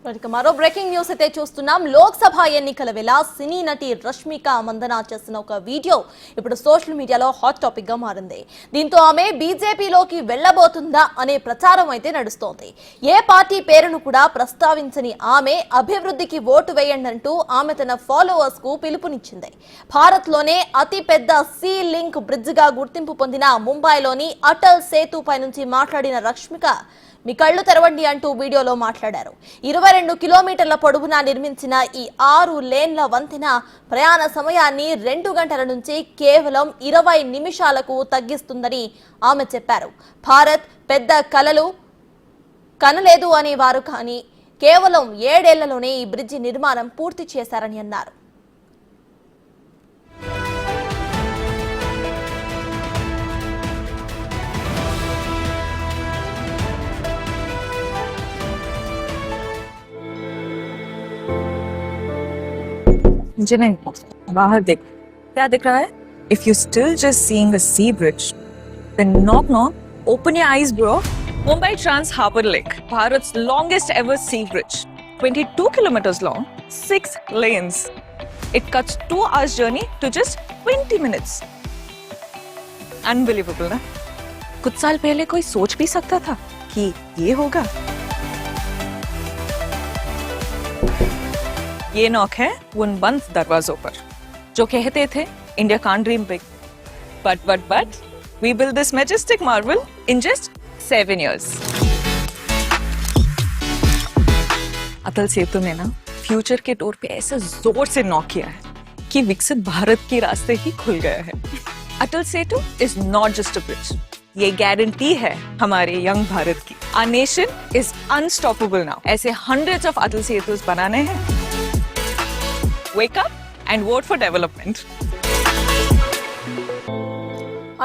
మరో breaking news అయితే చూస్తున్నాం. లోక్సభ ఎన్నికల వేళ సినీ నటి రష్మిక మందన చేసిన ఒక వీడియో ఇప్పుడు సోషల్ మీడియాలో హాట్ టాపిక్ గా మారింది. దీంతో ఆమె బీజేపీలోకి వెళ్లబోతుందా అనే ప్రచారం అయితే నడుస్తోంది. ఏ పార్టీ పేరును కూడా ప్రస్తావించని ఆమె అభివృద్ధికి ఓటు వేయండి అంటూ ఆమె తన ఫాలోవర్స్ కు పిలుపునిచ్చింది. భారత్ లోనే అతి పెద్ద సీ లింక్ బ్రిడ్జ్ గా గుర్తింపు పొందిన ముంబైలోని అటల్ సేతు పై నుంచి మాట్లాడిన రష్మిక మీ కళ్ళు తెరవండి అంటూ వీడియోలో మాట్లాడారు. 22 కిలోమీటర్ల పొడవున నిర్మించిన ఈ 6 లేన్ల వంతెన ప్రయాణ సమయాన్ని 2 గంటల నుంచి కేవలం 20 నిమిషాలకు తగ్గిస్తుందని ఆమె చెప్పారు. భారత్ పెద్ద కలలు కనలేదు అనేవారు, కానీ కేవలం 7 ఏళ్లలోనే ఈ బ్రిడ్జి నిర్మాణం పూర్తి చేశారని అన్నారు. मुझे नहीं, बाहर देख क्या दिख रहा है? If you still just seeing a sea bridge, then knock, open your eyes, bro. Mumbai Trans Harbour Lake, Bharat's longest ever sea bridge, 22 kilometers long, 6 lanes. It cuts 2 hours journey to just 20 minutes. Unbelievable, ना? कुछ साल पहले कोई सोच भी सकता था कि ये होगा? ये नॉक है उन बंद दरवाजों पर जो कहते थे India can't dream big, but we built this majestic marvel in just 7 years. Atal Setu ने ना फ्यूचर के डोर पे ऐसा जोर से नॉक किया है कि विकसित भारत के रास्ते ही खुल गया है. Atal Setu is not just a bridge, ये गारंटी है हमारे यंग भारत की. Our nation is unstoppable now. ऐसे hundreds of अटल सेतुस बनाने हैं. Wake up and vote for development.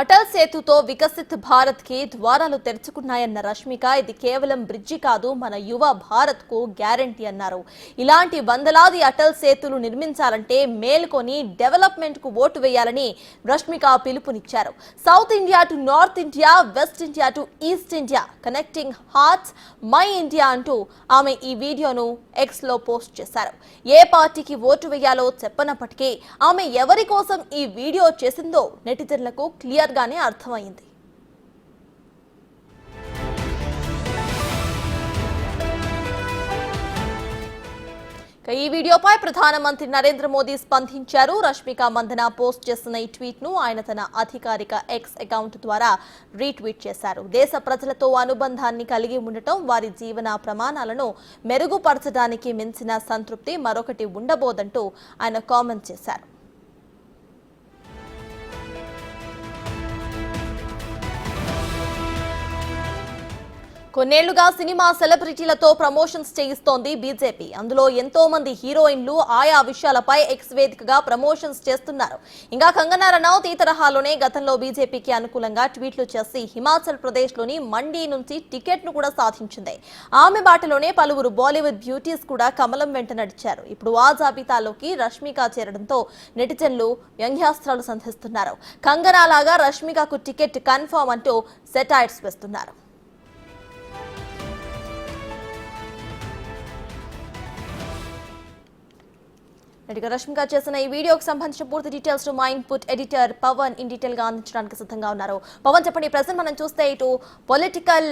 Atal సేతుతో Viksit Bharat కి ద్వారాలు తెరుచుకున్నాయన్న రష్మిక, ఇది కేవలం బ్రిడ్జి కాదు, మన యువ భారత్ కు గ్యారంటీ అన్నారు. ఇలాంటి వందలాది అటల్ సేతులు నిర్మించాలంటే మేల్కొని డెవలప్మెంట్ కు ఓటు వేయాలని రష్మిక పిలుపునిచ్చారు. South India to north India, west India to east India, connecting hearts, my India అంటూ ఆమె ఈ వీడియోను ఎక్స్ లో పోస్ట్ చేశారు. ఏ పార్టీకి ఓటు వేయాలో చెప్పనప్పటికీ ఆమె ఎవరి కోసం ఈ వీడియో చేసిందో నెటిజన్లకు క్లియర్ గానే అర్థమైంది. ఈ వీడియోపై ప్రధానమంత్రి నరేంద్ర మోదీ స్పందించారు. రష్మిక మందన పోస్ట్ చేసిన ఈ ట్వీట్ ను ఆయన తన అధికారిక ఎక్స్ అకౌంట్ ద్వారా రీట్వీట్ చేశారు. దేశ ప్రజలతో అనుబంధాన్ని కలిగి ఉండటం, వారి జీవన ప్రమాణాలను మెరుగుపరచడానికి మించిన సంతృప్తి మరొకటి ఉండబోదంటూ ఆయన కామెంట్ చేశారు. కొన్నేళ్లుగా సినిమా సెలబ్రిటీలతో ప్రమోషన్స్ చేయిస్తోంది బీజేపీ. అందులో ఎంతో మంది హీరోయిన్లు ఆయా విషయాలపై ఎక్స్ వేదికగా ప్రమోషన్స్ చేస్తున్నారు. ఇంకా కంగనా రనౌత్ ఈ తరహాలోనే గతంలో బీజేపీకి అనుకూలంగా ట్వీట్లు చేసి హిమాచల్ ప్రదేశ్ లోని మండీ నుంచి టికెట్ ను కూడా సాధించింది. ఆమె బాటలోనే పలువురు బాలీవుడ్ బ్యూటీస్ కూడా కమలం వెంట నడిచారు. ఇప్పుడు ఆ జాబితాలోకి రష్మిక చేరడంతో నెటిజన్లు వ్యంగ్యాస్త్రాలు సంధిస్తున్నారు. కంగనా లాగా రష్మికకు టికెట్ కన్ఫర్మ్ అంటూ సెటైర్స్ వేస్తున్నారు. రష్మిక చేసిన ఈ వీడియోకి సంబంధించిన పూర్తి డీటెయిల్స్ మా input editor Pavan in detail గా అందించడానికి సిద్ధంగా ఉన్నారు. పవన్, చెప్పండి, ప్రెసెంట్ మనం చూస్తే ఇటు పొలిటికల్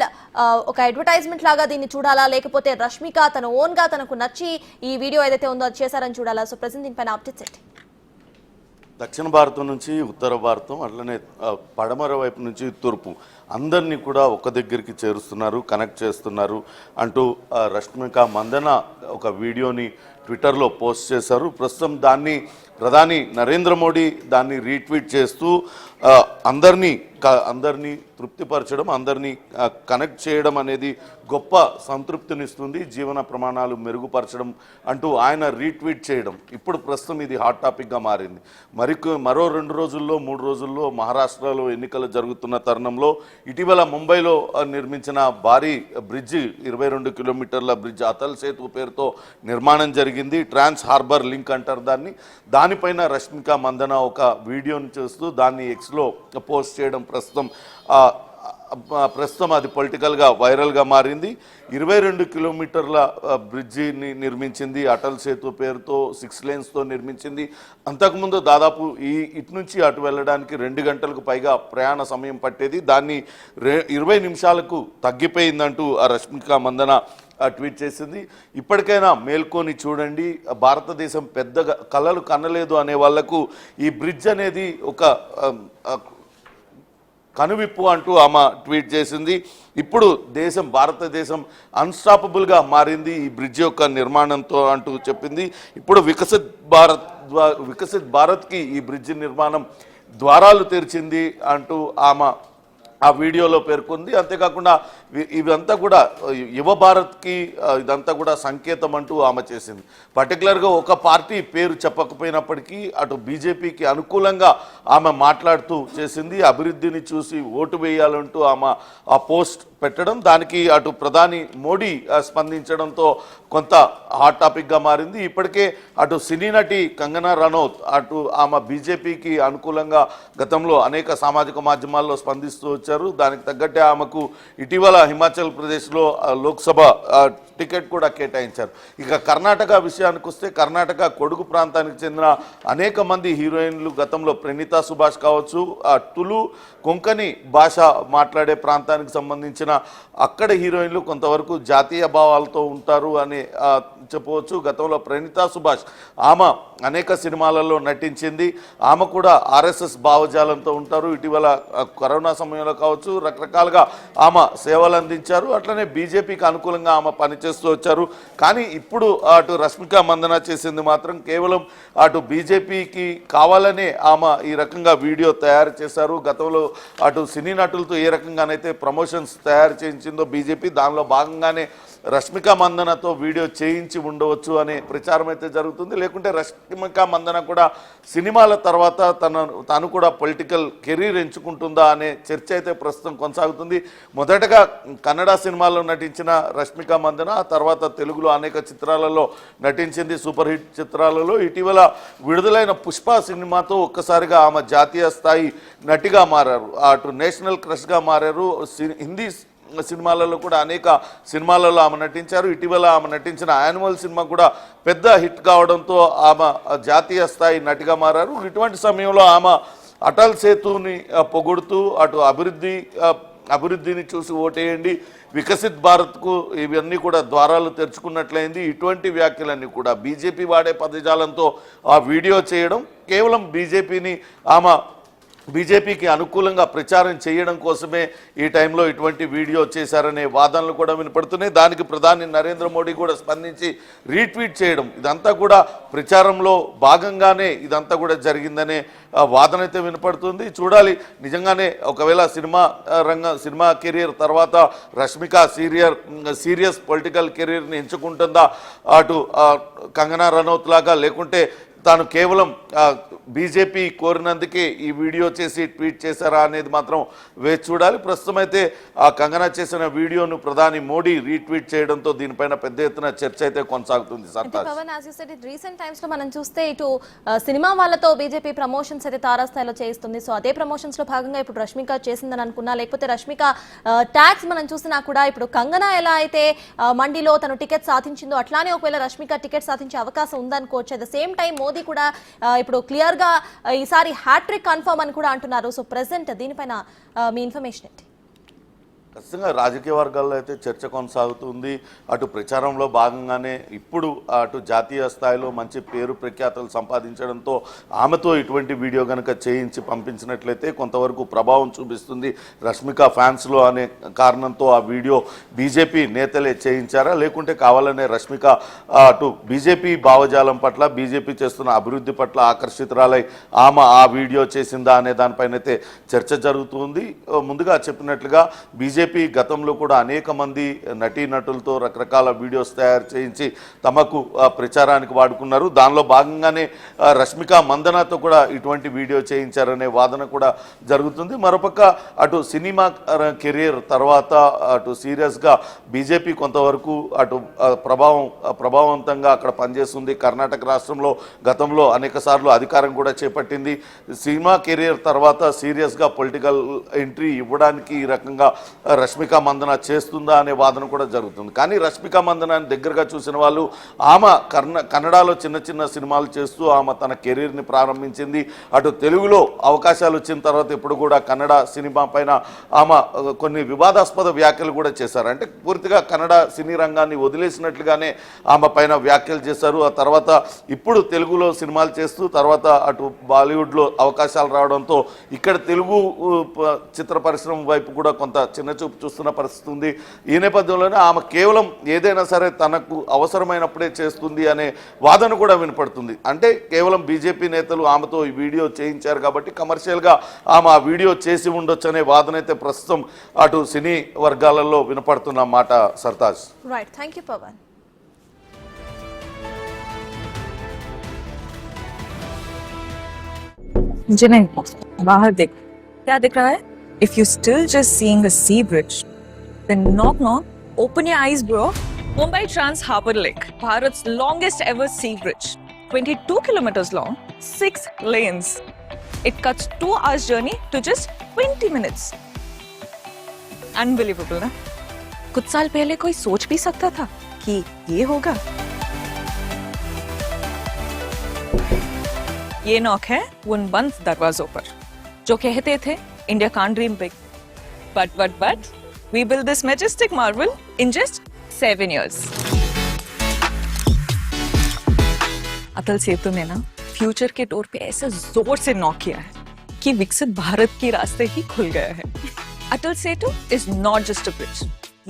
ఒక అడ్వర్టైజ్మెంట్ లాగా దీన్ని చూడాలా, లేకపోతే రష్మిక తన ఓన్ గా తనకు నచ్చి ఈ వీడియో ఏదైతే ఉందో అది చేశారని చూడాలా? సో ప్రెసెంట్ దీనిపైన అప్డేట్స్ ఏంటి? దక్షిణ భారతం నుంచి ఉత్తర భారతం, అట్లనే పడమర వైపు నుంచి తూర్పు అందరినీ కూడా ఒక దగ్గరికి చేరుస్తున్నారు, కనెక్ట్ చేస్తున్నారు అంటూ రష్మిక మందన ఒక వీడియోని ట్విట్టర్లో పోస్ట్ చేశారు. ప్రస్తుతం దాన్ని ప్రధాని నరేంద్ర మోడీ దాన్ని రీట్వీట్ చేస్తూ అందరినీ తృప్తిపరచడం, అందరినీ కనెక్ట్ చేయడం అనేది గొప్ప సంతృప్తినిస్తుంది, జీవన ప్రమాణాలు మెరుగుపరచడం అంటూ ఆయన రీట్వీట్ చేయడం ఇప్పుడు ప్రస్తుతం ఇది హాట్ టాపిక్గా మారింది. మరో 2 రోజుల్లో 3 రోజుల్లో మహారాష్ట్రలో ఎన్నికలు జరుగుతున్న తరుణంలో ఇటీవల ముంబైలో నిర్మించిన భారీ బ్రిడ్జి, 22 కిలోమీటర్ల బ్రిడ్జ్, అటల్ సేతు పేరుతో నిర్మాణం జరిగింది. ట్రాన్స్ హార్బర్ లింక్ అంటారు దానిపైన రష్మిక మందన ఒక వీడియోని చేస్తూ దాన్ని ఎక్స్లో పోస్ట్ చేయడం ప్రస్తుతం ప్రస్తుతం అది పొలిటికల్గా వైరల్గా మారింది. 22 కిలోమీటర్ల బ్రిడ్జిని నిర్మించింది, అటల్ సేతు పేరుతో 6 లేన్స్తో నిర్మించింది. అంతకుముందు దాదాపు ఇటు నుంచి అటు వెళ్ళడానికి 2 గంటలకు పైగా ప్రయాణ సమయం పట్టేది. దాన్ని 20 నిమిషాలకు తగ్గిపోయిందంటూ ఆ రష్మిక మందన ట్వీట్ చేసింది. ఇప్పటికైనా మేల్కొని చూడండి, భారతదేశం పెద్దగా కలలు కనలేదు అనే వాళ్లకు ఈ బ్రిడ్జ్ అనేది ఒక కనువిప్పు అంటూ ఆమె ట్వీట్ చేసింది. ఇప్పుడు భారతదేశం అన్స్టాపబుల్గా మారింది ఈ బ్రిడ్జ్ యొక్క నిర్మాణంతో అంటూ చెప్పింది. ఇప్పుడు వికసిత్ భారత్కి ఈ బ్రిడ్జ్ నిర్మాణం ద్వారాలు తెరిచింది అంటూ ఆమె ఆ వీడియోలో పేర్కొంది. అంతేకాకుండా ఇదంతా కూడా యువ భారత్కి ఇదంతా కూడా సంకేతం అంటూ ఆమె చేసింది. పర్టికులర్గా ఒక పార్టీ పేరు చెప్పకపోయినప్పటికీ అటు బీజేపీకి అనుకూలంగా ఆమె మాట్లాడుతూ చేసింది. అభివృద్ధిని చూసి ఓటు వేయాలంటూ ఆమె ఆ పోస్ట్ పెట్టడం, దానికి అటు ప్రధాని మోడీ స్పందించడంతో కొంత హాట్ టాపిక్గా మారింది. ఇప్పటికే అటు సినీ నటి కంగనా రనౌత్ అటు ఆమె బీజేపీకి అనుకూలంగా గతంలో అనేక సామాజిక మాధ్యమాల్లో స్పందిస్తూ వచ్చారు. దానికి తగ్గట్టే ఆమెకు ఇటీవల హిమాచల్ ప్రదేశ్లో లోక్సభ టికెట్ కూడా కేటాయించారు. ఇక కర్ణాటక విషయానికి వస్తే కర్ణాటక కొడుగు ప్రాంతానికి చెందిన అనేక మంది హీరోయిన్లు గతంలో ప్రణీతా సుభాష్ కావచ్చు, తులు కొంకణి భాష మాట్లాడే ప్రాంతానికి సంబంధించిన అక్కడ హీరోయిన్లు కొంతవరకు జాతీయ భావాలతో ఉంటారు అని చెప్పవచ్చు. గతంలో ప్రణీతా సుభాష్ ఆమె అనేక సినిమాలలో నటించింది. ఆమె కూడా ఆర్ఎస్ఎస్ భావజాలంతో ఉంటారు. ఇటీవల కరోనా సమయంలో కావచ్చు రకరకాలుగా ఆమె సేవలు అందించారు. అట్లనే బీజేపీకి అనుకూలంగా ఆమె పనిచేస్తూ వచ్చారు. కానీ ఇప్పుడు అటు రష్మిక మందన చేసింది మాత్రం కేవలం అటు బీజేపీకి కావాలనే ఆమె ఈ రకంగా వీడియో తయారు చేశారు. గతంలో అటు సినీ నటులతో ఏ రకంగానైతే ప్రమోషన్స్ తయారు చేయించిందో బీజేపీ, దానిలో భాగంగానే రష్మిక మందనతో వీడియో చేయించి ఉండవచ్చు అనే ప్రచారం అయితే జరుగుతుంది. లేకుంటే రష్మిక మందన కూడా సినిమాల తర్వాత తను కూడా పొలిటికల్ కెరీర్ ఎంచుకుంటుందా అనే చర్చ అయితే ప్రస్తుతం కొనసాగుతుంది. మొదటగా కన్నడ సినిమాల్లో నటించిన రష్మిక మందన ఆ తర్వాత తెలుగులో అనేక చిత్రాలలో నటించింది, సూపర్ హిట్ చిత్రాలలో. ఇటీవల విడుదలైన పుష్ప సినిమాతో ఒక్కసారిగా ఆమె జాతీయ స్థాయి నటిగా మారారు, అటు నేషనల్ క్రష్గా మారారు. హిందీ సినిమాలలో కూడా అనేక సినిమాలలో ఆమె నటించారు. ఇటీవల ఆమె నటించిన యానిమల్ సినిమా కూడా పెద్ద హిట్ కావడంతో ఆమె జాతీయ స్థాయి నటిగా మారారు. ఇటువంటి సమయంలో ఆమె అటల్ సేతుని పొగుడుతూ అటు అభివృద్ధిని చూసి ఓటేయండి, వికసిత్ భారత్కు ఇవన్నీ కూడా ద్వారాలు తెరుచుకున్నట్లయింది. ఇటువంటి వ్యాఖ్యలన్నీ కూడా బీజేపీ వాడే పదజాలంతో ఆ వీడియో చేయడం కేవలం బీజేపీకి అనుకూలంగా ప్రచారం చేయడం కోసమే ఈ టైంలో ఇటువంటి వీడియో చేశారనే వాదనలు కూడా వినపడుతున్నాయి. దానికి ప్రధాని నరేంద్ర మోడీ కూడా స్పందించి రీట్వీట్ చేయడం, ఇదంతా కూడా ప్రచారంలో భాగంగానే ఇదంతా కూడా జరిగిందనే వాదన అయితే వినపడుతుంది. చూడాలి నిజంగానే ఒకవేళ సినిమా కెరీర్ తర్వాత రష్మిక సీరియస్ పొలిటికల్ కెరీర్ని ఎంచుకుంటుందా అటు కంగనా రనౌత్ లాగా, లేకుంటే తాను కేవలం బీజేపీ కోరినందుకే ఈ వీడియో చేసి ట్వీట్ చేశారా అనేది మాత్రం వేచి చూడాలి. ప్రస్తుతం అయితే ఆ కంగనా చేసిన వీడియోను ప్రధాని మోడీ రీట్వీట్ చేయడంతో దీనిపైన పెద్ద ఎత్తున చర్చ అయితే కొనసాగుతుంది. రీసెంట్ టైమ్స్ లో మనం చూస్తే ఇటు సినిమా వాళ్ళతో బీజేపీ ప్రమోషన్స్ అయితే తారాస్థాయిలో చేస్తుంది. సో అదే ప్రమోషన్స్ లో భాగంగా ఇప్పుడు రష్మిక చేసిందని అనుకున్నా, లేకపోతే రష్మిక ట్యాక్స్ మనం చూసినా కూడా ఇప్పుడు కంగనా ఎలా అయితే మండిలో తను టికెట్ సాధించిందో అట్లానే ఒకవేళ రష్మిక టికెట్ సాధించే అవకాశం ఉందనుకోవచ్చు. At the same time Modi కూడా ఇప్పుడు క్లియర్ గా ఈసారి హ్యాట్రిక్ కన్ఫర్మ్ అని కూడా అంటున్నారు. సో ప్రెసెంట్ దీనిపైన మీ ఇన్ఫర్మేషన్ ఏంటి? ఖచ్చితంగా రాజకీయ వర్గాల్లో అయితే చర్చ కొనసాగుతుంది. అటు ప్రచారంలో భాగంగానే ఇప్పుడు అటు జాతీయ స్థాయిలో మంచి పేరు ప్రఖ్యాతలు సంపాదించడంతో ఆమెతో ఇటువంటి వీడియో కనుక చేయించి పంపించినట్లయితే కొంతవరకు ప్రభావం చూపిస్తుంది రష్మిక ఫ్యాన్స్లో అనే కారణంతో ఆ వీడియో బీజేపీ నేతలే చేయించారా, లేకుంటే కావాలనే రష్మిక అటు బీజేపీ భావజాలం పట్ల బీజేపీ చేస్తున్న అభివృద్ధి పట్ల ఆకర్షితురాలై ఆమె ఆ వీడియో చేసిందా అనే దానిపైన అయితే చర్చ జరుగుతుంది. ముందుగా చెప్పినట్లుగా బీజేపీ బీజేపీ గతంలో కూడా అనేక మంది నటీనటులతో రకరకాల వీడియోస్ తయారు చేయించి తమకు ప్రచారానికి వాడుకున్నారు. దానిలో భాగంగానే రష్మిక మందనాతో కూడా ఇటువంటి వీడియో చేయించారనే వాదన కూడా జరుగుతుంది. మరోపక్క అటు సినిమా కెరీర్ తర్వాత అటు సీరియస్గా బీజేపీ కొంతవరకు అటు ప్రభావవంతంగా అక్కడ పనిచేస్తుంది. కర్ణాటక రాష్ట్రంలో గతంలో అనేక సార్లు అధికారం కూడా చేపట్టింది. సినిమా కెరీర్ తర్వాత సీరియస్గా పొలిటికల్ ఎంట్రీ ఇవ్వడానికి ఈ రకంగా రష్మిక మందన చేస్తుందా అనే వాదన కూడా జరుగుతుంది. కానీ రష్మిక మందనాన్ని దగ్గరగా చూసిన వాళ్ళు ఆమె కన్నడలో చిన్న చిన్న సినిమాలు చేస్తూ ఆమె తన కెరీర్ని ప్రారంభించింది. అటు తెలుగులో అవకాశాలు వచ్చిన తర్వాత ఇప్పుడు కూడా కన్నడ సినిమా పైన ఆమె కొన్ని వివాదాస్పద వ్యాఖ్యలు కూడా చేశారు. అంటే పూర్తిగా కన్నడ సినీ రంగాన్ని వదిలేసినట్లుగానే ఆమె పైన వ్యాఖ్యలు చేశారు. ఆ తర్వాత ఇప్పుడు తెలుగులో సినిమాలు చేస్తూ తర్వాత అటు బాలీవుడ్లో అవకాశాలు రావడంతో ఇక్కడ తెలుగు చిత్ర పరిశ్రమ వైపు కూడా కొంత చిన్నచూపు చూస్తున్న పరిస్థితి ఉంది. ఈ నేపథ్యంలోనే ఆమె కేవలం ఏదైనా సరే తనకు అవసరమైనప్పుడే చేస్తుంది అనే వాదన కూడా వినపడుతుంది. అంటే కేవలం బీజేపీ నేతలు ఆమెతో ఈ వీడియో చేయించారు కాబట్టి కమర్షియల్గా ఆమె ఆ వీడియో చేసి ఉండొచ్చు అనే వాదన అయితే ప్రస్తుతం అటు సినీ వర్గాలలో వినపడుతున్న మాట. Sartaj. Right, thank you Pavan. मुझे नहीं, बाहर देख क्या दिख रहा है. If you still just seeing a sea bridge, then knock knock, open your eyes bro. Mumbai Trans Harbour Lake, Bharat's longest ever sea bridge, 22 kilometers long, 6 lanes. It cuts 2 hours journey to just 20 minutes. Unbelievable ना? कुछ साल पहले कोई सोच भी सकता था कि ये होगा. ये नॉक है उन बंद दरवाजों पर जो कहते थे India can't dream big, but we built this majestic marvel in just 7 years. Atal Setu ने ना फ्यूचर के डोर पे ऐसे जोर से नॉक किया है कि विकसित भारत के रास्ते ही खुल गया है. अटल सेतु is not just a bridge.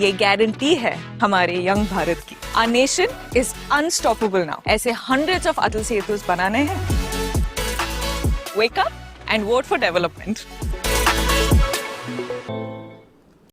ये गारंटी है हमारे यंग भारत की. Our nation is unstoppable now. ऐसे hundreds of अटल सेतुस बनाने हैं. Wake up and vote for development.